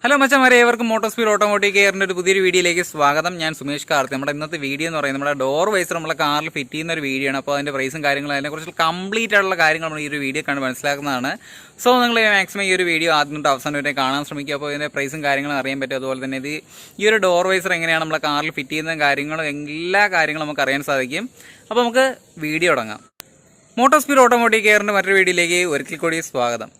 Hello മച്ചാമാരെ, ഏവർക്കും മോട്ടോസ്പീഡ് automotive കെയറിൻ്റെ ഒരു പുതിയൊരു വീഡിയോയിലേക്ക് സ്വാഗതം. ഞാൻ സുമേഷ് കാർത്തി. നമ്മുടെ ഇന്നത്തെ വീഡിയോ എന്ന് പറയുന്നത് നമ്മുടെ ഡോർ വൈസർ നമ്മളെ കാറിൽ ഫിറ്റ് ചെയ്യുന്ന ഒരു വീഡിയോ ആണ്. അപ്പോൾ അതിൻ്റെ പ്രൈസും കാര്യങ്ങളും അതിനെക്കുറിച്ച് കംപ്ലീറ്റ് ആയിട്ടുള്ള കാര്യങ്ങൾ നമ്മൾ ഈ ഒരു വീഡിയോ കണ്ട് മനസ്സിലാക്കുന്നതാണ്. സോ നിങ്ങൾ മാക്സിമം ഈ ഒരു വീഡിയോ ആദ്യം തൊട്ട് അവസാനം വരെ കാണാൻ ശ്രമിക്കുക. അപ്പോൾ ഇതിൻ്റെ പ്രൈസും കാര്യങ്ങളും അറിയാൻ പറ്റും. അതുപോലെ തന്നെ ഈ ഒരു ഡോർ വൈസർ എങ്ങനെയാണ് നമ്മളെ കാറിൽ ഫിറ്റ് ചെയ്യുന്ന കാര്യങ്ങളും എല്ലാ കാര്യങ്ങളും നമുക്ക് അറിയാൻ സാധിക്കും. അപ്പോൾ നമുക്ക് വീഡിയോ തുടങ്ങാം. മോട്ടോസ്പീഡ് ഓട്ടോമോട്ടീവ് കെയറിൻ്റെ മറ്റൊരു വീഡിയോയിലേക്ക് ഒരിക്കൽ കൂടി സ്വാഗതം.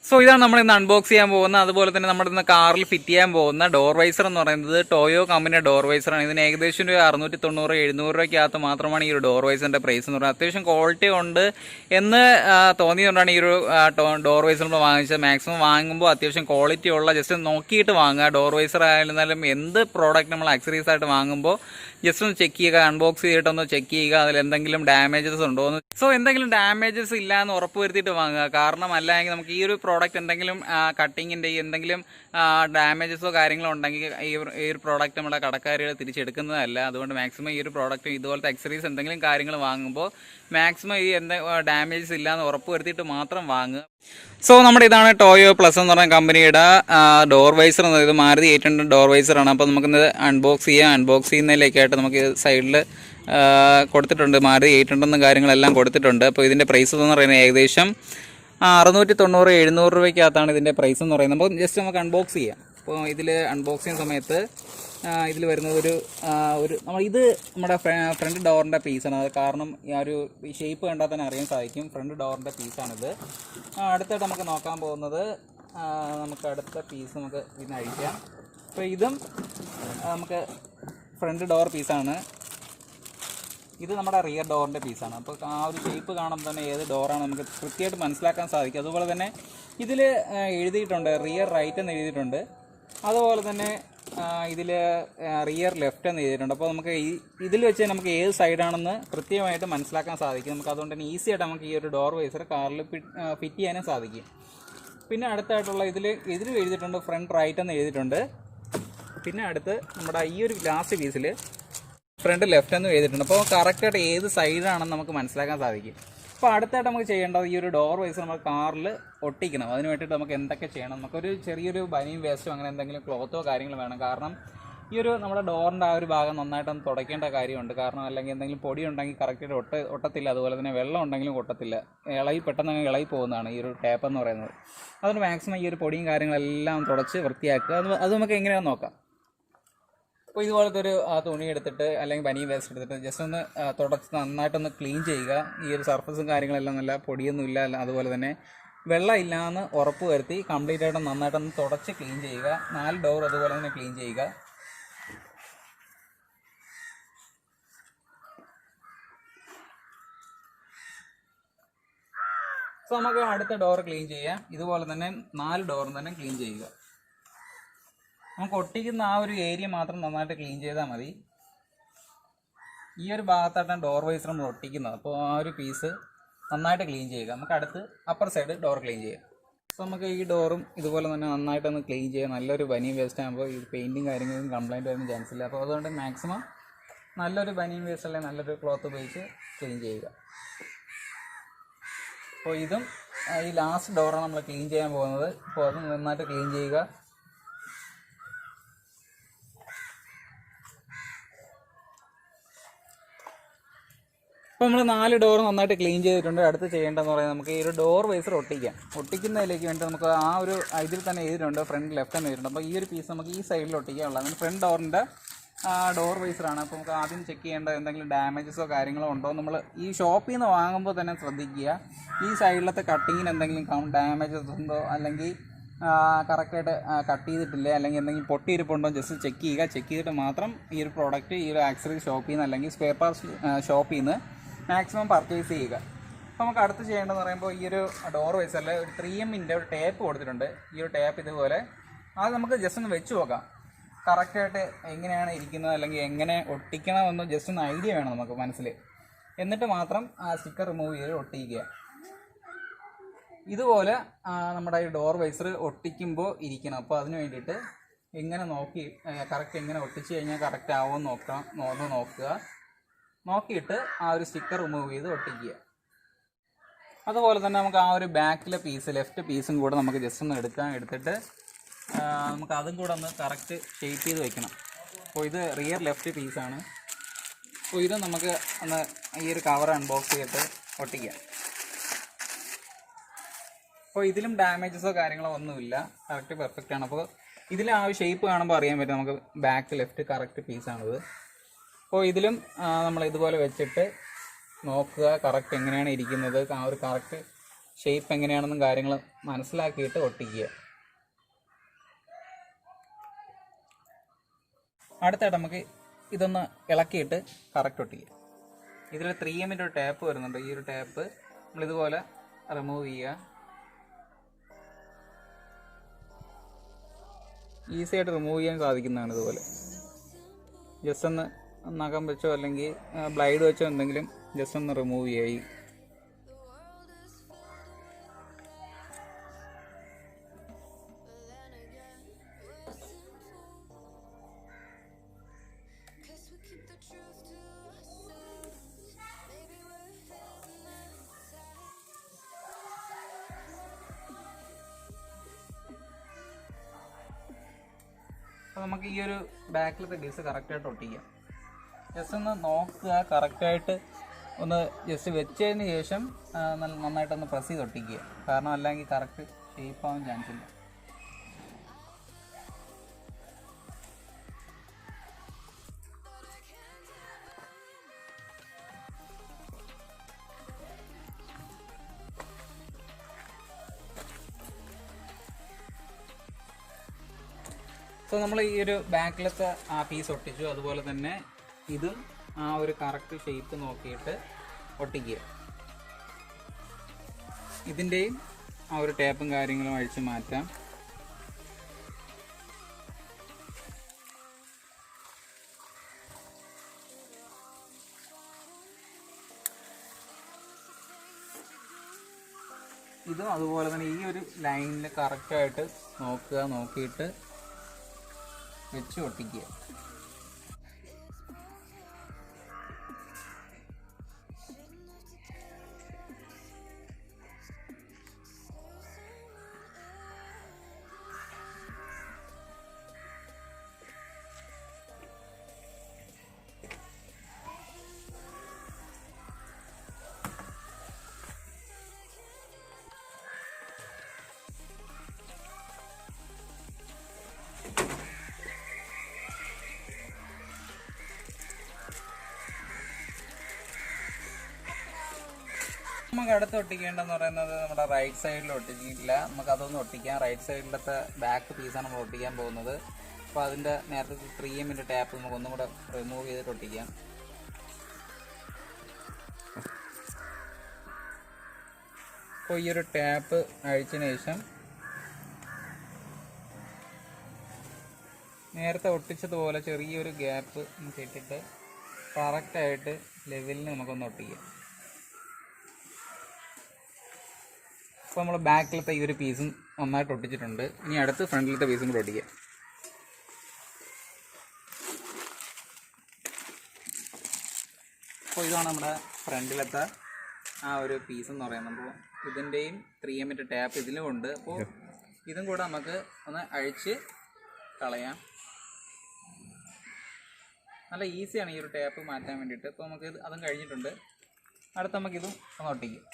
സോ ഇതാണ് നമ്മൾ ഇന്ന് അൺബോക്സ് ചെയ്യാൻ പോകുന്ന, അതുപോലെ തന്നെ നമ്മുടെ ഇന്ന് കാറിൽ ഫിറ്റ് ചെയ്യാൻ പോകുന്ന ഡോർ വൈസർ എന്ന് പറയുന്നത് ടോയോ കമ്പനിയുടെ ഡോർ വൈസറാണ്. ഇതിന് ഏകദേശം ഒരു 690-700 രൂപയ്ക്കകത്ത് മാത്രമാണ് ഈ ഒരു ഡോർ വൈസറിന്റെ പ്രൈസ് എന്ന് പറയുന്നത്. അത്യാവശ്യം ക്വാളിറ്റി ഉണ്ട് എന്ന് തോന്നിയതുകൊണ്ടാണ് ഈ ഒരു ഡോർ വൈസർ നമ്മൾ വാങ്ങിച്ചത്. മാക്സിമം വാങ്ങുമ്പോൾ അത്യാവശ്യം ക്വാളിറ്റി ഉള്ള ജസ്റ്റ് നോക്കിയിട്ട് വാങ്ങുക. ഡോർ വൈസർ ആയിരുന്നാലും എന്ത് പ്രോഡക്റ്റ് നമ്മൾ ആക്സറീസ് ആയിട്ട് വാങ്ങുമ്പോൾ ജസ്റ്റ് ഒന്ന് ചെക്ക് ചെയ്യുക, അൺബോക്സ് ചെയ്തിട്ടൊന്ന് ചെക്ക് ചെയ്യുക, അതിൽ എന്തെങ്കിലും ഡാമേജസ് ഉണ്ടോ എന്ന്. സോ എന്തെങ്കിലും ഡാമേജസ് ഇല്ല എന്ന് ഉറപ്പ് വരുത്തിയിട്ട് വാങ്ങുക. കാരണം അല്ലെങ്കിൽ നമുക്ക് ഈ ഒരു പ്രോഡക്റ്റ് എന്തെങ്കിലും കട്ടിങ്ങിൻ്റെ എന്തെങ്കിലും ഡാമേജസോ കാര്യങ്ങളോ ഉണ്ടെങ്കിൽ ഈ ഒരു പ്രോഡക്റ്റ് നമ്മുടെ കടക്കാരികൾ തിരിച്ചെടുക്കുന്നതല്ല. അതുകൊണ്ട് മാക്സിമം ഈ ഒരു പ്രോഡക്റ്റ് ഇതുപോലത്തെ അക്സറീസ് എന്തെങ്കിലും കാര്യങ്ങൾ വാങ്ങുമ്പോൾ മാക്സിമം ഈ ഡാമേജസ് ഇല്ല എന്ന് ഉറപ്പ് വരുത്തിയിട്ട് മാത്രം വാങ്ങുക. സോ നമ്മുടെ ഇതാണ് ടോയോ പ്ലസ് എന്ന് പറഞ്ഞ കമ്പനിയുടെ ഡോർ വൈസർ. ഇത് മാരുതി 800 ഡോർ വൈസറാണ്. അപ്പോൾ നമുക്കിത് അൺബോക്സ് ചെയ്യാം. അൺബോക്സ് ചെയ്യുന്നതിലേക്കായിട്ട് നമുക്ക് സൈഡിൽ കൊടുത്തിട്ടുണ്ട് മാരുതി 800 കാര്യങ്ങളെല്ലാം കൊടുത്തിട്ടുണ്ട്. അപ്പോൾ ഇതിൻ്റെ പ്രൈസ് എന്ന് പറയുന്നത് ഏകദേശം 690-700 രൂപയ്ക്കകത്താണ് ഇതിൻ്റെ പ്രൈസ് എന്ന് പറയുന്നത്. അപ്പോൾ ജസ്റ്റ് നമുക്ക് അൺബോക്സ് ചെയ്യാം. അപ്പോൾ ഇതിൽ അൺബോക്സ് ചെയ്യുന്ന സമയത്ത് ഇതിൽ വരുന്നത് ഒരു ഇത് നമ്മുടെ ഫ്രണ്ട് ഡോറിൻ്റെ പീസാണ്. അത് കാരണം ആ ഒരു ഷേപ്പ് കണ്ടാൽ തന്നെ അറിയാൻ സാധിക്കും, ഫ്രണ്ട് ഡോറിൻ്റെ പീസാണിത്. അടുത്തായിട്ട് നമുക്ക് നോക്കാൻ പോകുന്നത് നമുക്ക് അടുത്ത പീസ് നമുക്ക് ഇതിന് അഴിക്കാം. അപ്പോൾ ഇതും നമുക്ക് ഫ്രണ്ട് ഡോർ പീസാണ്. ഇത് നമ്മുടെ റിയർ ഡോറിൻ്റെ പീസാണ്. അപ്പോൾ ആ ഒരു ഷേപ്പ് കാണുമ്പോൾ തന്നെ ഏത് ഡോറാണ് നമുക്ക് കൃത്യമായിട്ട് മനസ്സിലാക്കാൻ സാധിക്കും. അതുപോലെ തന്നെ ഇതിൽ എഴുതിയിട്ടുണ്ട് റിയർ റൈറ്റ് എന്ന് എഴുതിയിട്ടുണ്ട്. അതുപോലെ തന്നെ ഇതിൽ റിയർ ലെഫ്റ്റ് എന്ന് എഴുതിയിട്ടുണ്ട്. അപ്പോൾ നമുക്ക് ഇതിൽ വെച്ച് നമുക്ക് ഏത് സൈഡാണെന്ന് കൃത്യമായിട്ട് മനസ്സിലാക്കാൻ സാധിക്കും. നമുക്ക് അതുകൊണ്ട് തന്നെ ഈസി ആയിട്ട് നമുക്ക് ഈ ഒരു ഡോർ വൈസർ കാറിൽ ഫിറ്റ് ചെയ്യാനും സാധിക്കും. പിന്നെ അടുത്തായിട്ടുള്ള ഇതിൽ എഴുതിയിട്ടുണ്ട് ഫ്രണ്ട് റൈറ്റ് എന്ന് എഴുതിയിട്ടുണ്ട്. പിന്നെ അടുത്ത് നമ്മുടെ ഈ ഒരു ലാസ്റ്റ് പീസിൽ ഫ്രണ്ട് ലെഫ്റ്റ് എന്ന് എഴുതിയിട്ടുണ്ട്. അപ്പോൾ കറക്റ്റായിട്ട് ഏത് സൈഡാണെന്ന് നമുക്ക് മനസ്സിലാക്കാൻ സാധിക്കും. അപ്പോൾ അടുത്തായിട്ട് നമുക്ക് ചെയ്യേണ്ടത് ഈ ഒരു ഡോർ വൈസർ നമ്മൾ കാറിൽ ഒട്ടിക്കണം. അതിന് വേണ്ടിയിട്ട് നമുക്ക് എന്തൊക്കെ ചെയ്യണം, നമുക്കൊരു ചെറിയൊരു ബനിയൻ വേസ്റ്റോ അങ്ങനെ എന്തെങ്കിലും ക്ലോത്തോ കാര്യങ്ങൾ വേണം. കാരണം ഈ ഒരു നമ്മുടെ ഡോറിൻ്റെ ആ ഒരു ഭാഗം നന്നായിട്ടൊന്ന് തുടയ്ക്കേണ്ട കാര്യമുണ്ട്. കാരണം അല്ലെങ്കിൽ എന്തെങ്കിലും പൊടി ഉണ്ടെങ്കിൽ കറക്റ്റായിട്ട് ഒട്ടത്തില്ല. അതുപോലെ തന്നെ വെള്ളം ഉണ്ടെങ്കിലും ഒട്ടത്തില്ല, പെട്ടെന്ന് ഇളകി പോകുന്നതാണ് ഈ ഒരു ടാപ്പ് എന്ന് പറയുന്നത്. അതുകൊണ്ട് മാക്സിമം ഈ ഒരു പൊടിയും കാര്യങ്ങളെല്ലാം തുടച്ച് വൃത്തിയാക്കുക. അത് നമുക്ക് എങ്ങനെയാണെന്ന് നോക്കാം. അപ്പോൾ ഇതുപോലത്തെ ഒരു തുണി എടുത്തിട്ട് അല്ലെങ്കിൽ ബനിയൻ വേസ്റ്റ് എടുത്തിട്ട് ജസ്റ്റ് ഒന്ന് തുടച്ച് നന്നായിട്ടൊന്ന് ക്ലീൻ ചെയ്യുക. ഈ ഒരു സർഫസും കാര്യങ്ങളെല്ലാം നല്ല പൊടിയൊന്നും ഇല്ല, അതുപോലെ തന്നെ വെള്ളം ഇല്ലാന്ന് ഉറപ്പ് വരുത്തി കംപ്ലീറ്റ് ആയിട്ട് നന്നായിട്ടൊന്ന് തുടച്ച് ക്ലീൻ ചെയ്യുക. 4 ഡോർ അതുപോലെ തന്നെ ക്ലീൻ ചെയ്യുക. സോ നമുക്ക് അടുത്ത ഡോർ ക്ലീൻ ചെയ്യാം. ഇതുപോലെ തന്നെ 4 ഡോറും തന്നെ ക്ലീൻ ചെയ്യുക. നമുക്ക് ഒട്ടിക്കുന്ന ആ ഒരു ഏരിയ മാത്രം നന്നായിട്ട് ക്ലീൻ ചെയ്താൽ മതി. ഈ ഒരു ഭാഗത്തായിട്ടാണ് ഡോർ വൈസർ നമ്മൾ ഒട്ടിക്കുന്നത്. അപ്പോൾ ആ ഒരു പീസ് നന്നായിട്ട് ക്ലീൻ ചെയ്യുക. നമുക്ക് അടുത്ത് അപ്പർ സൈഡ് ഡോർ ക്ലീൻ ചെയ്യാം. അപ്പോൾ നമുക്ക് ഈ ഡോറും ഇതുപോലെ തന്നെ നന്നായിട്ടൊന്ന് ക്ലീൻ ചെയ്യുക. നല്ലൊരു ബനിയൻ വേസ്റ്റ് ആകുമ്പോൾ ഈ പെയിൻറ്റും കാര്യങ്ങളും കംപ്ലൈൻറ്റ് വരുന്ന ചാൻസ് ഇല്ല. അപ്പോൾ അതുകൊണ്ട് മാക്സിമം നല്ലൊരു ബനിയൻ വേസ്റ്റ് അല്ലെങ്കിൽ നല്ലൊരു ക്ലോത്ത് ഉപയോഗിച്ച് ക്ലീൻ ചെയ്യുക. അപ്പോൾ ഇതും ഈ ലാസ്റ്റ് ഡോറാണ് നമ്മൾ ക്ലീൻ ചെയ്യാൻ പോകുന്നത്. അപ്പോൾ അത് നന്നായിട്ട് ക്ലീൻ ചെയ്യുക. അപ്പോൾ നമ്മൾ 4 ഡോർ നന്നായിട്ട് ക്ലീൻ ചെയ്തിട്ടുണ്ട്. അടുത്ത് ചെയ്യേണ്ടതെന്ന് പറയുന്നത് നമുക്ക് ഈ ഒരു ഡോർ വൈസർ ഒട്ടിക്കുന്നതിലേക്ക് വേണ്ടി നമുക്ക് ആ ഒരു ഇതിൽ തന്നെ എഴുതിയിട്ടുണ്ട് ഫ്രണ്ട് ലെഫ്റ്റ് എന്ന് എഴുതിയിട്ടുണ്ട്. അപ്പോൾ ഈ ഒരു പീസ് നമുക്ക് ഈ സൈഡിൽ ഒട്ടിക്കാനുള്ളത്. അങ്ങനെ ഫ്രണ്ട് ഡോറിൻ്റെ ഡോർ വൈസറാണ്. അപ്പോൾ നമുക്ക് ആദ്യം ചെക്ക് ചെയ്യേണ്ട എന്തെങ്കിലും ഡാമേജസോ കാര്യങ്ങളോ ഉണ്ടോ നമ്മൾ ഈ ഷോപ്പിൽ നിന്ന് വാങ്ങുമ്പോൾ തന്നെ ശ്രദ്ധിക്കുക. ഈ സൈഡിലത്തെ കട്ടിങ്ങിന് എന്തെങ്കിലും ഡാമേജസ് ഉണ്ടോ, അല്ലെങ്കിൽ കറക്റ്റായിട്ട് കട്ട് ചെയ്തിട്ടില്ലേ, അല്ലെങ്കിൽ എന്തെങ്കിലും പൊട്ടിയിരിപ്പുണ്ടോ ജസ്റ്റ് ചെക്ക് ചെയ്യുക. ചെക്ക് ചെയ്തിട്ട് മാത്രം ഈ ഒരു പ്രോഡക്റ്റ് ഈ ഒരു ആക്സറി ഷോപ്പിൽ നിന്ന് അല്ലെങ്കിൽ സ്പെയർ പാർട്സ് ഷോപ്പിൽ നിന്ന് മാക്സിമം പർച്ചേസ് ചെയ്യുക. അപ്പോൾ നമുക്ക് അടുത്ത് ചെയ്യേണ്ടതെന്ന് പറയുമ്പോൾ ഈ ഒരു ഡോർ വൈസറിൽ ഒരു 3M ഒരു ടേപ്പ് കൊടുത്തിട്ടുണ്ട്. ഈ ഒരു ടേപ്പ് ഇതുപോലെ അത് നമുക്ക് ജസ്റ്റ് ഒന്ന് വെച്ച് നോക്കാം കറക്റ്റായിട്ട് എങ്ങനെയാണ് ഇരിക്കുന്നത്, അല്ലെങ്കിൽ എങ്ങനെ ഒട്ടിക്കണമെന്ന് ജസ്റ്റ് ഒന്ന് ഐഡിയ വേണം നമുക്ക് മനസ്സിൽ. എന്നിട്ട് മാത്രം ആ സ്റ്റിക്കർ റിമൂവ് ചെയ്ത് ഒട്ടിക്കുക. ഇതുപോലെ നമ്മുടെ ഈ ഡോർ വൈസർ ഒട്ടിക്കുമ്പോൾ ഇരിക്കണം. അപ്പോൾ അതിന് വേണ്ടിയിട്ട് ഇങ്ങനെ നോക്കി കറക്റ്റ് എങ്ങനെ ഒട്ടിച്ച് കഴിഞ്ഞാൽ കറക്റ്റ് ആവുമെന്ന് നോക്കുക. നോക്കിയിട്ട് ആ ഒരു സ്റ്റിക്കർ റിമൂവ് ചെയ്ത് ഒട്ടിക്കുക. അതുപോലെ തന്നെ നമുക്ക് ആ ഒരു ബാക്കിലെ പീസ്, ലെഫ്റ്റ് പീസും കൂടെ നമുക്ക് ജസ്റ്റ് ഒന്ന് എടുത്തിട്ട് നമുക്ക് അതും കൂടെ ഒന്ന് കറക്റ്റ് ഷേപ്പ് ചെയ്ത് വെക്കണം. അപ്പോൾ ഇത് റിയർ ലെഫ്റ്റ് പീസാണ്. അപ്പോൾ ഇത് നമുക്ക് ഒന്ന് ഈ ഒരു കവർ അൺബോക്സ് ചെയ്തിട്ട് ഒട്ടിക്കാം. അപ്പോൾ ഇതിലും ഡാമേജസോ കാര്യങ്ങളോ ഒന്നുമില്ല, കറക്റ്റ് പെർഫെക്റ്റ് ആണ്. അപ്പോൾ ഇതിൽ ആ ഒരു ഷേപ്പ് കാണുമ്പോൾ അറിയാൻ പറ്റും നമുക്ക് ബാക്ക് ലെഫ്റ്റ് കറക്റ്റ് പീസാണിത്. അപ്പോൾ ഇതിലും നമ്മൾ ഇതുപോലെ വെച്ചിട്ട് നോക്കുക കറക്റ്റ് എങ്ങനെയാണ് ഇരിക്കുന്നത്, ആ ഒരു കറക്റ്റ് ഷേപ്പ് എങ്ങനെയാണെന്നും കാര്യങ്ങൾ മനസ്സിലാക്കിയിട്ട് ഒട്ടിക്കുക. അടുത്തായിട്ട് നമുക്ക് ഇതൊന്ന് ഇളക്കിയിട്ട് കറക്റ്റ് ഒട്ടിക്കുക. ഇതിൽ 3M ഒരു ടാപ്പ് വരുന്നുണ്ട്. ഈ ഒരു ടാപ്പ് നമ്മളിതുപോലെ റിമൂവ് ചെയ്യുക. ഈസി ആയിട്ട് റിമൂവ് ചെയ്യാൻ സാധിക്കുന്നതാണ്. ഇതുപോലെ ജസ്റ്റ് ഒന്ന് നഖം വെച്ചോ അല്ലെങ്കിൽ ബ്ലൈഡ് വെച്ചോ എന്തെങ്കിലും ജസ്റ്റ് ഒന്ന് റിമൂവ് ചെയ്യുക. അപ്പോൾ നമുക്ക് ഈ ഒരു ബാക്കിലത്തെ ഗ്രിസ് കറക്റ്റായിട്ട് ഒട്ടിക്കാം. ജസ്റ്റ് ഒന്ന് നോക്കുക, കറക്റ്റായിട്ട് ഒന്ന് ജസ്റ്റ് വെച്ചതിന് ശേഷം നന്നായിട്ടൊന്ന് പ്രസ് ചെയ്ത് ഒട്ടിക്കുക. കാരണം അല്ലെങ്കിൽ കറക്റ്റ് ഷേപ്പ് ആവാൻ ചാൻസ് ഇല്ല. സോ നമ്മൾ ഈ ഒരു ബാക്കിലത്തെ ആ പീസ് ഒട്ടിച്ചു. അതുപോലെ തന്നെ ഇതും ആ ഒരു കറക്റ്റ് ഷേപ്പ് നോക്കിയിട്ട് ഒട്ടിക്കുക. ഇതിൻ്റെയും ആ ഒരു ടേപ്പും കാര്യങ്ങളും അഴിച്ച് മാറ്റാം. ഇതും അതുപോലെ തന്നെ ഈ ഒരു ലൈനിൽ കറക്റ്റായിട്ട് നോക്കിയിട്ട് വെച്ച് ഒട്ടിക്കുക. നമുക്ക് അടുത്ത് ഒട്ടിക്കേണ്ടതെന്ന് പറയുന്നത് നമ്മുടെ റൈറ്റ് സൈഡിൽ ഒട്ടിക്കില്ല, നമുക്ക് അതൊന്നും ഒട്ടിക്കാം. റൈറ്റ് സൈഡിലത്തെ ബാക്ക് പീസാണ് നമ്മൾ ഒട്ടിക്കാൻ പോകുന്നത്. അപ്പോൾ അതിൻ്റെ നേരത്തെ 3M ടാപ്പ് നമുക്ക് ഒന്നും കൂടെ റിമൂവ് ചെയ്തിട്ട് ഒട്ടിക്കാം. അപ്പോൾ ഈ ഒരു ടാപ്പ് അഴിച്ചതിന് ശേഷം നേരത്തെ ഒട്ടിച്ചതുപോലെ ചെറിയൊരു ഗ്യാപ്പ് നമുക്ക് ഇട്ടിട്ട് കറക്റ്റായിട്ട് ലെവലിന് നമുക്കൊന്ന് ഒട്ടിക്കാം. അപ്പോൾ നമ്മൾ ബാക്കിലത്തെ ഈ ഒരു പീസും നന്നായിട്ട് ഒട്ടിച്ചിട്ടുണ്ട്. ഇനി അടുത്ത് ഫ്രണ്ടിലത്തെ പീസും കൂടെ ഒട്ടിക്കാം. അപ്പോൾ ഇതാണ് നമ്മുടെ ഫ്രണ്ടിലത്തെ ആ ഒരു പീസ് എന്ന് പറയുന്നത്. അപ്പോൾ ഇതിൻ്റെയും 3M ടാപ്പ് ഇതിലും ഉണ്ട്. അപ്പോൾ ഇതും കൂടെ നമുക്ക് ഒന്ന് അഴിച്ച് കളയാം. നല്ല ഈസിയാണ് ഈ ഒരു ടാപ്പ് മാറ്റാൻ വേണ്ടിയിട്ട്. അപ്പോൾ നമുക്ക് അതും കഴിഞ്ഞിട്ടുണ്ട്. അടുത്ത് നമുക്കിതും ഒന്ന് ഒട്ടിക്കാം.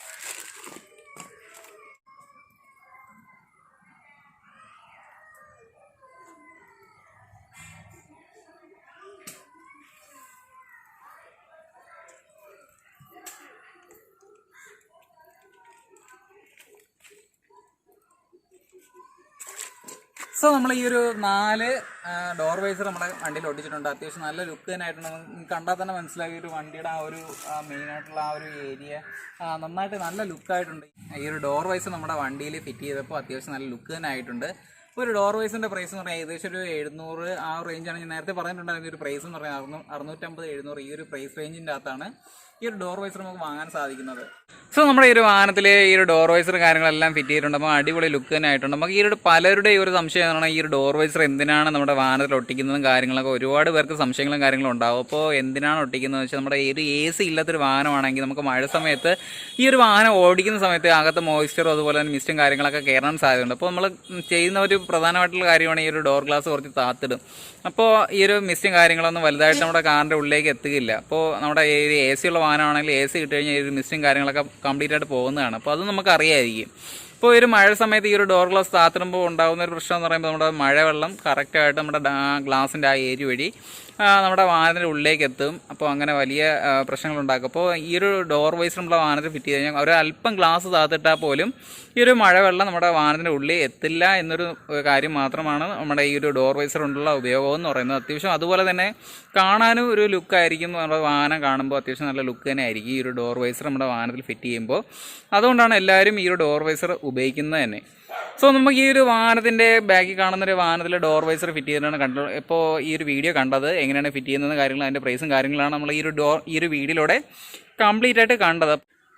സോ നമ്മൾ ഈ ഒരു 4 ഡോർ വൈസർ നമ്മുടെ വണ്ടിയിൽ ഒട്ടിച്ചിട്ടുണ്ട്. അത്യാവശ്യം നല്ല ലുക്ക് തന്നെ ആയിട്ടുണ്ട്. കണ്ടാൽ തന്നെ മനസ്സിലായി ഒരു വണ്ടിയുടെ ആ ഒരു മെയിനായിട്ടുള്ള ആ ഒരു ഏരിയ നന്നായിട്ട് നല്ല ലുക്കായിട്ടുണ്ട്. ഈ ഒരു ഡോർ വൈസർ നമ്മുടെ വണ്ടിയിൽ ഫിറ്റ് ചെയ്തപ്പോൾ അത്യാവശ്യം നല്ല ലുക്ക് തന്നെ ആയിട്ടുണ്ട്. ഒരു ഡോർ വൈസിൻ്റെ പ്രൈസ് എന്ന് പറഞ്ഞാൽ ഏകദേശം ഒരു 700 ആ റേഞ്ചാണ്. ഞാൻ നേരത്തെ പറഞ്ഞിട്ടുണ്ടായിരുന്ന ഒരു പ്രൈസ് എന്ന് പറഞ്ഞാൽ 650-700 ഈ ഒരു പ്രൈസ് റേഞ്ചിൻ്റെ അകത്താണ് ഈ ഒരു ഡോർ വൈസർ നമുക്ക് വാങ്ങാൻ സാധിക്കുന്നത്. സോ നമ്മുടെ ഈ ഒരു വാഹനത്തിൽ ഈ ഒരു ഡോർ വൈസർ കാര്യങ്ങളെല്ലാം ഫിറ്റ് ചെയ്തിട്ടുണ്ട്. അപ്പോൾ അടിപൊളി ലുക്ക് തന്നെ ആയിട്ടുണ്ട്. നമുക്ക് ഈ ഒരു പലരുടെ ഒരു സംശയം എന്ന് പറഞ്ഞാൽ ഈ ഒരു ഡോർ വൈസർ എന്തിനാണ് നമ്മുടെ വാഹനത്തിൽ ഒട്ടിക്കുന്നതും കാര്യങ്ങളൊക്കെ ഒരുപാട് പേർക്ക് സംശയങ്ങളും കാര്യങ്ങളും ഉണ്ടാവും. അപ്പോൾ എന്തിനാണ് ഒട്ടിക്കുന്നത് വെച്ചാൽ നമ്മുടെ ഒരു AC ഇല്ലാത്തൊരു വാഹനമാണെങ്കിൽ നമുക്ക് മഴ സമയത്ത് ഈ ഒരു വാഹനം ഓടിക്കുന്ന സമയത്ത് അകത്ത് മോയ്സ്ചറും അതുപോലെ തന്നെ മിസ്റ്റും കാര്യങ്ങളൊക്കെ കയറാൻ സാധ്യതയുണ്ട്. അപ്പോൾ നമ്മൾ ചെയ്യുന്ന ഒരു പ്രധാനമായിട്ടുള്ള കാര്യമാണ് ഈ ഒരു ഡോർ ഗ്ലാസ് കുറച്ച് താത്തിടും. അപ്പോൾ ഈ ഒരു മിസ്റ്റും കാര്യങ്ങളൊന്നും വലുതായിട്ട് നമ്മുടെ കാറിൻ്റെ ഉള്ളിലേക്ക് എത്തുകയില്ല. അപ്പോൾ നമ്മുടെ ഈ AC ഉള്ള വാഹനമാണെങ്കിൽ AC ഇട്ട് കഴിഞ്ഞാൽ ഈ ഒരു മിസ്റ്റും കാര്യങ്ങളൊക്കെ കംപ്ലീറ്റ് ആയിട്ട് പോകുന്നതാണ്. അപ്പോൾ അത് നമുക്ക് അറിയാമായിരിക്കും. ഇപ്പോൾ ഒരു മഴ സമയത്ത് ഈ ഒരു ഡോർ ഗ്ലാസ് താത്തിടുമ്പോൾ ഉണ്ടാകുന്ന ഒരു പ്രശ്നം എന്ന് പറയുമ്പോൾ നമ്മുടെ മഴവെള്ളം കറക്റ്റായിട്ട് നമ്മുടെ ഗ്ലാസിൻ്റെ ആ ഏരിയ വഴി നമ്മുടെ വാഹനത്തിൻ്റെ ഉള്ളിലേക്ക് എത്തും. അപ്പോൾ അങ്ങനെ വലിയ പ്രശ്നങ്ങളുണ്ടാക്കും. അപ്പോൾ ഈ ഒരു ഡോർ വൈസർ നമ്മുടെ വാഹനത്തിൽ ഫിറ്റ് ചെയ്ത് കഴിഞ്ഞാൽ ഒരല്പം ഗ്ലാസ് താത്തിട്ടാൽ പോലും ഈ ഒരു മഴവെള്ളം നമ്മുടെ വാഹനത്തിൻ്റെ ഉള്ളിൽ എത്തില്ല എന്നൊരു കാര്യം മാത്രമാണ് നമ്മുടെ ഈ ഒരു ഡോർ വൈസർ കൊണ്ടുള്ള ഉപയോഗം എന്ന് പറയുന്നത്. അത്യാവശ്യം അതുപോലെ തന്നെ കാണാനും ഒരു ലുക്കായിരിക്കും. നമ്മുടെ വാഹനം കാണുമ്പോൾ അത്യാവശ്യം നല്ല ലുക്ക് തന്നെ ആയിരിക്കും ഈ ഒരു ഡോർ വൈസർ നമ്മുടെ വാഹനത്തിൽ ഫിറ്റ് ചെയ്യുമ്പോൾ. അതുകൊണ്ടാണ് എല്ലാവരും ഈ ഒരു ഡോർ വൈസർ ഉപയോഗിക്കുന്നത് തന്നെ. സോ നമുക്ക് ഈ ഒരു വാഹനത്തിൻ്റെ ബാക്കിൽ കാണുന്നൊരു വാഹനത്തിൽ ഡോർ വൈസർ ഫിറ്റ് ചെയ്തിട്ടാണ് കണ്ടത്. ഇപ്പോൾ ഈ ഒരു വീഡിയോ കണ്ടത് എങ്ങനെയാണ് ഫിറ്റ് ചെയ്യുന്നത് കാര്യങ്ങൾ, അതിൻ്റെ പ്രൈസും കാര്യങ്ങളാണ് നമ്മൾ ഈ ഒരു വീഡിയോയിലൂടെ കംപ്ലീറ്റ് ആയിട്ട് കണ്ടത്.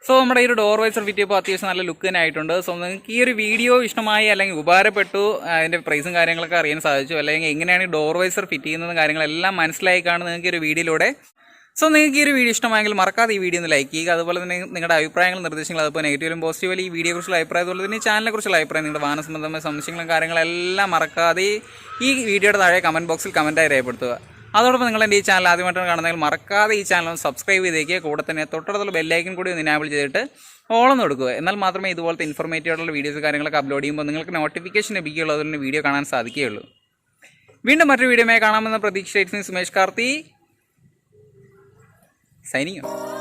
സോ നമ്മുടെ ഈ ഒരു ഡോർ വൈസർ ഫിറ്റ് ചെയ്യുമ്പോൾ അത്യാവശ്യം നല്ല ലുക്ക് തന്നെ ആയിട്ടുണ്ട്. സോ നിങ്ങൾക്ക് ഈ ഒരു വീഡിയോ ഇഷ്ടമായി അല്ലെങ്കിൽ ഉപകാരപ്പെട്ടു, അതിൻ്റെ പ്രൈസും കാര്യങ്ങളൊക്കെ അറിയാൻ സാധിച്ചു, അല്ലെങ്കിൽ എങ്ങനെയാണ് ഈ ഡോർ വൈസർ ഫിറ്റ് ചെയ്യുന്നത് കാര്യങ്ങളെല്ലാം മനസ്സിലായി കാണുന്നത് നിങ്ങൾക്ക് ഈ ഒരു വീഡിയോയിലൂടെ. സോ നിങ്ങൾക്ക് ഈ ഒരു വീഡിയോ ഇഷ്ടമായെങ്കിൽ മറക്കാതെ ഈ വീഡിയോ ഒന്ന് ലൈക്ക് ചെയ്യുക. അതുപോലെ തന്നെ നിങ്ങളുടെ അഭിപ്രായങ്ങളും നിർദ്ദേശങ്ങളും അതുപോലെ നെഗറ്റീവിലും പോസിറ്റീവിലും ഈ വീഡിയോയെക്കുറിച്ചുള്ള അഭിപ്രായം, അതുപോലെ തന്നെ ഈ ചാനലിനെക്കുറിച്ചുള്ള അഭിപ്രായം, നിങ്ങളുടെ വാഹന സംബന്ധമായ സംശയങ്ങളും കാര്യങ്ങളെല്ലാം മറക്കാതെ ഈ വീഡിയോയുടെ താഴെ കമൻറ്റ് ബോക്സിൽ കമൻറ്റായി രേഖപ്പെടുത്തുക. അതോടൊപ്പം നിങ്ങൾ എൻ്റെ ഈ ചാനൽ ആദ്യമായിട്ടാണ് കാണുന്നതെങ്കിൽ മറക്കാതെ ഈ ചാനൽ ഒന്ന് സബ്സ്ക്രൈബ് ചെയ്തേക്കുക. കൂടെ തന്നെ തൊട്ടടുത്തുള്ള ബെല്ലൈക്കൻ കൂടി ഒന്ന് എനേബിൾ ചെയ്തിട്ട് ഓളൊന്ന് കൊടുക്കുക. എന്നാൽ മാത്രമേ ഇതുപോലത്തെ ഇൻഫോർമേറ്റീവ് ആയിട്ടുള്ള വീഡിയോസ് കാര്യങ്ങളൊക്കെ അപ്ലോഡ് ചെയ്യുമ്പോൾ നിങ്ങൾക്ക് നോട്ടിഫിക്കേഷൻ ലഭിക്കുകയുള്ളൂ, അതുകൊണ്ട് വീഡിയോ കാണാൻ സാധിക്കുകയുള്ളൂ. വീണ്ടും മറ്റൊരു വീഡിയോയുമായി കാണാമെന്ന പ്രതീക്ഷ. Sumesh Karti signing off.